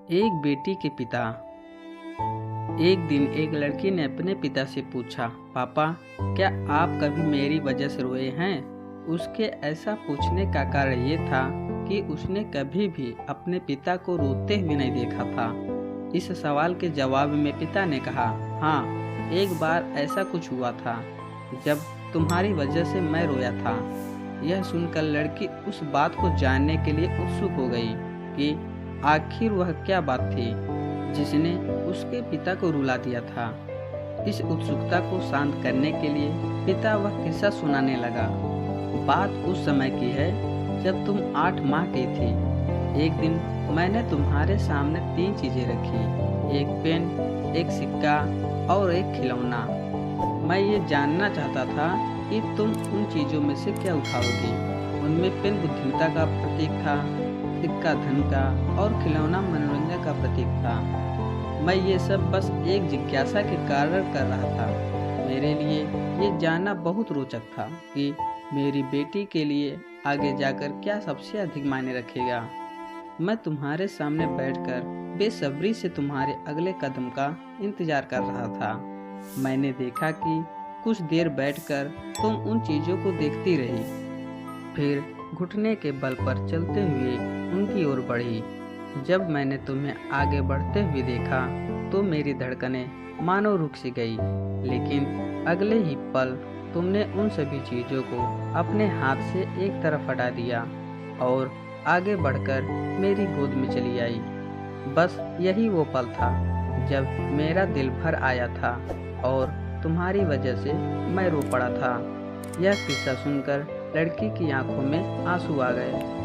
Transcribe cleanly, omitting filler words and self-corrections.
एक बेटी के पिता। एक दिन एक लड़की ने अपने पिता से पूछा, पापा, क्या आप कभी मेरी वजह से रोए हैं? उसके ऐसा पूछने का कारण ये था कि उसने कभी भी अपने पिता को रोते हुए नहीं देखा था। इस सवाल के जवाब में पिता ने कहा, हाँ, एक बार ऐसा कुछ हुआ था जब तुम्हारी वजह से मैं रोया था। यह सुनकर लड़की उस बात को जानने के लिए उत्सुक हो गई कि आखिर वह क्या बात थी जिसने उसके पिता को रुला दिया था। इस उत्सुकता को शांत करने के लिए पिता वह किस्सा सुनाने लगा। बात उस समय की है जब तुम 8 माह की थी। एक दिन मैंने तुम्हारे सामने 3 चीजें रखी, एक पेन, एक सिक्का और एक खिलौना। मैं ये जानना चाहता था कि तुम उन चीजों में से क्या उठाओगी। उनमें पेन बुद्धिमत्ता का प्रतीक था, सिक्का धन का और खिलौना मनोरंजन का प्रतीक था। मैं ये सब बस एक जिज्ञासा के कारण कर रहा था। मेरे लिए ये जानना बहुत रोचक था कि मेरी बेटी के लिए आगे जाकर क्या सबसे अधिक मायने रखेगा। मैं तुम्हारे सामने बैठकर बेसब्री से तुम्हारे अगले कदम का इंतजार कर रहा था। मैंने देखा कि कुछ देर बैठकर तुम उन चीजों को देखती रही, फिर घुटने के बल पर चलते हुए उनकी ओर बढ़ी। जब मैंने तुम्हें आगे बढ़ते हुए देखा तो मेरी धड़कनें मानो रुक सी गई, लेकिन अगले ही पल तुमने उन सभी चीजों को अपने हाथ से एक तरफ हटा दिया और आगे बढ़कर मेरी गोद में चली आई। बस यही वो पल था जब मेरा दिल भर आया था और तुम्हारी वजह से मैं रो पड़ा था। यह किस्सा सुनकर लड़की की आंखों में आंसू आ गए।